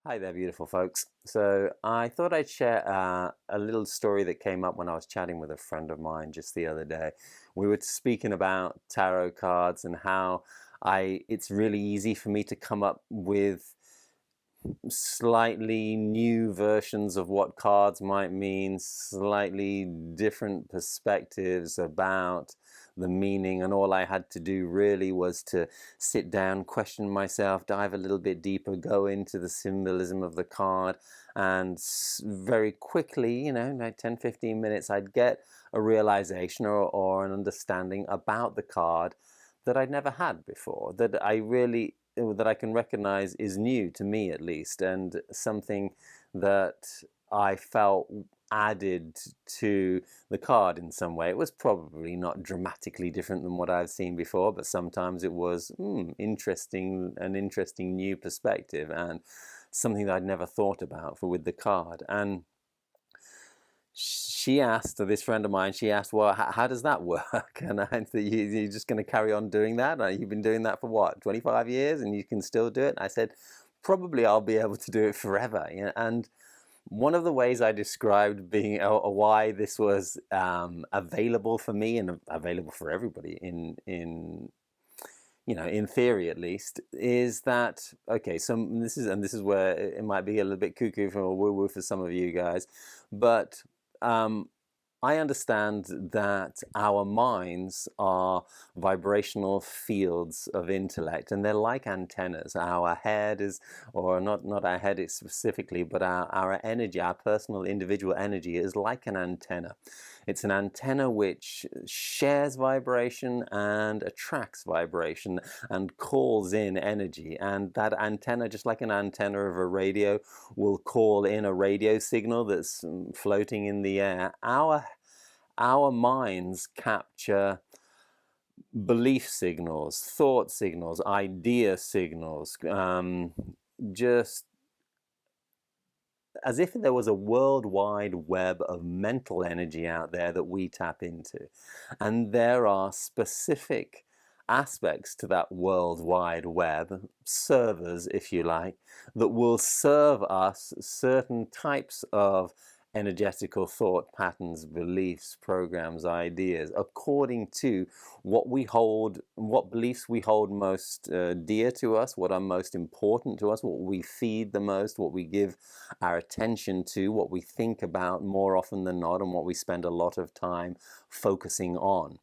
Hi there, beautiful folks. So I thought I'd share a little story that came up when I was chatting with a friend of mine just the other day. We were speaking about tarot cards and how it's really easy for me to come up with slightly new versions of what cards might mean, slightly different perspectives about the meaning, and all I had to do really was to sit down, question myself, dive a little bit deeper, go into the symbolism of the card, and very quickly, like 10-15 minutes, I'd get a realization or an understanding about the card that I'd never had before, that I can recognize is new to me at least, and something that I felt added to the card in some way. It was probably not dramatically different than what I've seen before, but sometimes it was an interesting new perspective and something that I'd never thought about with the card. And she asked, this friend of mine, she asked, well, how does that work? And I said, you're just going to carry on doing that? You've been doing that for what, 25 years and you can still do it? And I said, probably I'll be able to do it forever. And one of the ways I described being why this was available for me and available for everybody in theory at least, is that, okay, so this is where it might be a little bit cuckoo for a woo-woo for some of you guys, but um, I understand that our minds are vibrational fields of intellect, and they're like antennas. Our head is, or not our head specifically, but our energy, our personal individual energy is like an antenna. It's an antenna which shares vibration and attracts vibration and calls in energy. And that antenna, just like an antenna of a radio, will call in a radio signal that's floating in the air. Our minds capture belief signals, thought signals, idea signals, just as if there was a worldwide web of mental energy out there that we tap into. And there are specific aspects to that worldwide web, servers, if you like, that will serve us certain types of energetical thought patterns, beliefs, programs, ideas, according to what we hold, what beliefs we hold most dear to us, what are most important to us, what we feed the most, what we give our attention to, what we think about more often than not, and what we spend a lot of time focusing on.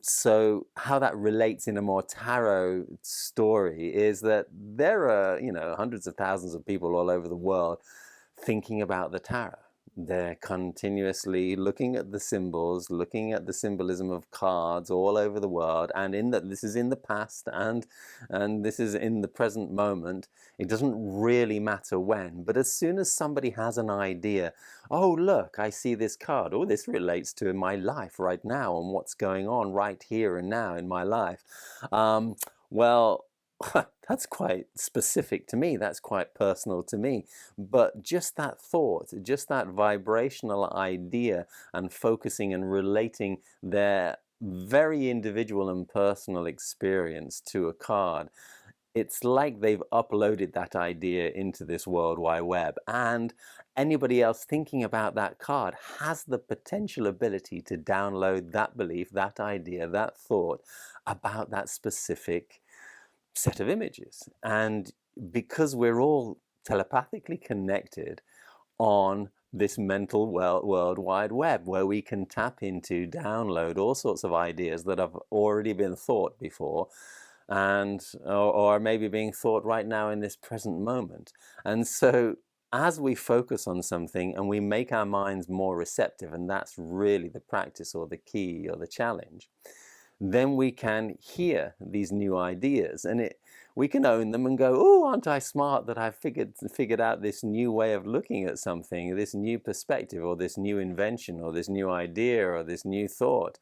So how that relates in a more tarot story is that there are, hundreds of thousands of people all over the world thinking about the tarot. They're continuously looking at the symbols, looking at the symbolism of cards all over the world, and this is in the past and this is in the present moment. It doesn't really matter when, but as soon as somebody has an idea, oh look, I see this card, oh this relates to my life right now and what's going on right here and now in my life. Well, that's quite specific to me, that's quite personal to me, but just that thought, just that vibrational idea, and focusing and relating their very individual and personal experience to a card, it's like they've uploaded that idea into this World Wide Web, and anybody else thinking about that card has the potential ability to download that belief, that idea, that thought about that specific set of images. And because we're all telepathically connected on this mental world wide web, where we can tap into, download all sorts of ideas that have already been thought before, and or maybe being thought right now in this present moment. And so as we focus on something and we make our minds more receptive, and that's really the practice or the key or the challenge, then we can hear these new ideas, and we can own them and go, oh, aren't I smart that I've figured out this new way of looking at something, this new perspective, or this new invention, or this new idea, or this new thought.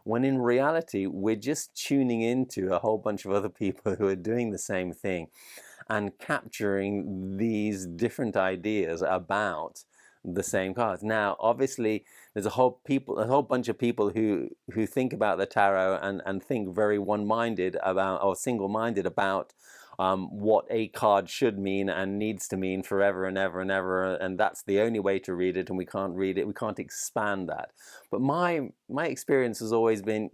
When in reality, we're just tuning into a whole bunch of other people who are doing the same thing and capturing these different ideas about the same cards. Now, obviously, there's a whole bunch of people who think about the tarot and think very one-minded about, or single-minded about, what a card should mean and needs to mean forever and ever and ever, and that's the only way to read it, and we can't read it, we can't expand that. But my experience has always been,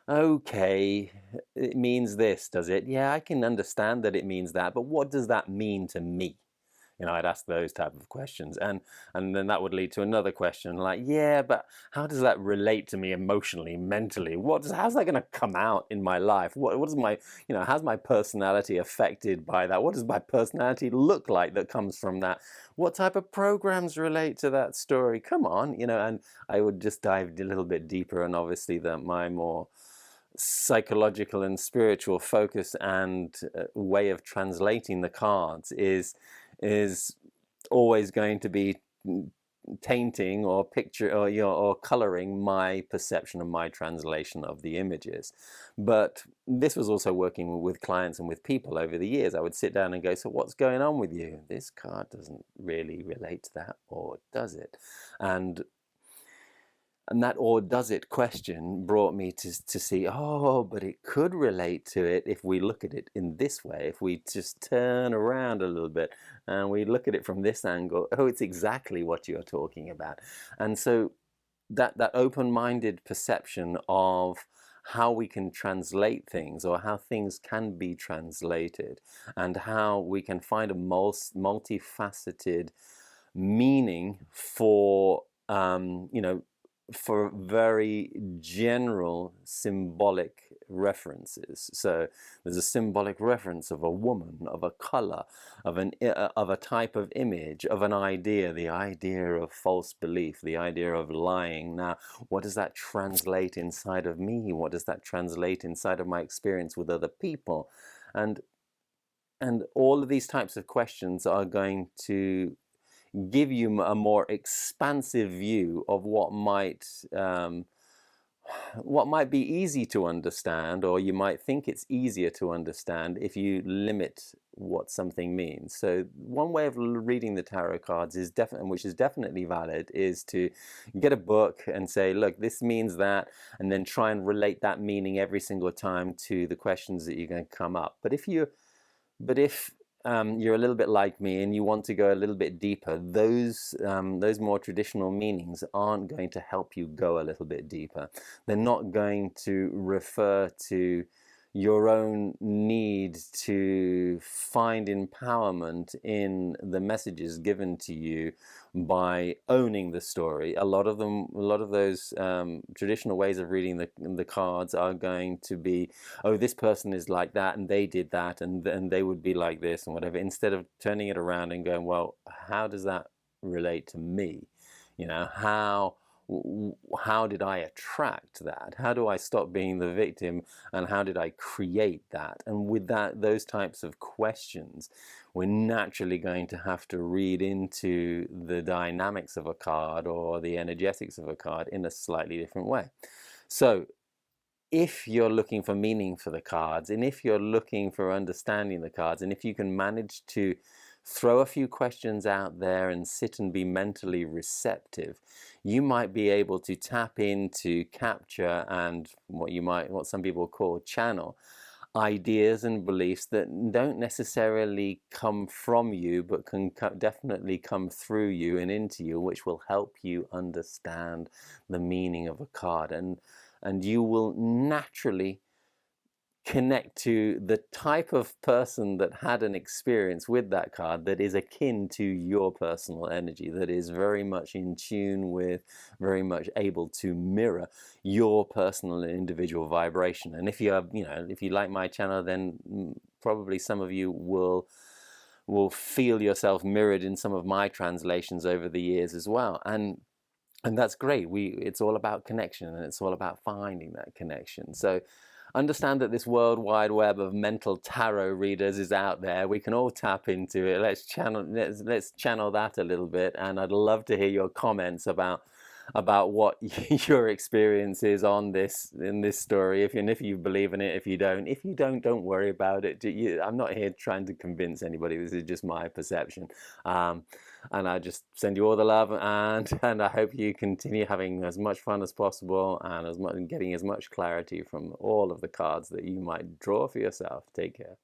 okay, it means this, does it? Yeah, I can understand that it means that, but what does that mean to me? I'd ask those type of questions, and then that would lead to another question like, yeah, but how does that relate to me emotionally, mentally? How's that going to come out in my life? What is my, how's my personality affected by that? What does my personality look like that comes from that? What type of programs relate to that story? Come on, and I would just dive a little bit deeper, and obviously that my more psychological and spiritual focus and way of translating the cards is always going to be tainting or or coloring my perception and my translation of the images. But this was also working with clients and with people over the years. I would sit down and go, so what's going on with you? This card doesn't really relate to that, or does it? And that "or does it" question brought me to see, oh, but it could relate to it if we look at it in this way. If we just turn around a little bit and we look at it from this angle, oh, it's exactly what you're talking about. And so that open-minded perception of how we can translate things, or how things can be translated, and how we can find a multifaceted meaning for for very general symbolic references. So there's a symbolic reference of a woman, of a color, of a type of image, of an idea, the idea of false belief, the idea of lying. Now, what does that translate inside of me? What does that translate inside of my experience with other people? And all of these types of questions are going to give you a more expansive view of what might be easy to understand, or you might think it's easier to understand if you limit what something means. So one way of reading the tarot cards is which is definitely valid, is to get a book and say, look, this means that, and then try and relate that meaning every single time to the questions that you're going to come up. But if you're a little bit like me and you want to go a little bit deeper, those more traditional meanings aren't going to help you go a little bit deeper. They're not going to refer to your own need to find empowerment in the messages given to you by owning the story. A lot of those traditional ways of reading the cards are going to be, oh, this person is like that and they did that and they would be like this and whatever, instead of turning it around and going, well, how does that relate to me? How did I attract that? How do I stop being the victim, and how did I create that? And with those types of questions, we're naturally going to have to read into the dynamics of a card or the energetics of a card in a slightly different way. So if you're looking for meaning for the cards, and if you're looking for understanding the cards, and if you can manage to throw a few questions out there and sit and be mentally receptive, you might be able to tap into, capture, and what some people call channel ideas and beliefs that don't necessarily come from you, but can definitely come through you and into you, which will help you understand the meaning of a card. And you will naturally connect to the type of person that had an experience with that card that is akin to your personal energy, that is very much in tune with, very much able to mirror your personal and individual vibration. And if you have, if you like my channel, then probably some of you will feel yourself mirrored in some of my translations over the years as well. And that's great. It's all about connection, and it's all about finding that connection. So understand that this world wide web of mental tarot readers is out there. We can all tap into it. Let's channel that a little bit, and I'd love to hear your comments about what your experience is on this, in this story, if you believe in it. If you don't worry about it. I'm not here trying to convince anybody. This is just my perception, and I just send you all the love, and I hope you continue having as much fun as possible, and getting as much clarity from all of the cards that you might draw for yourself. Take care.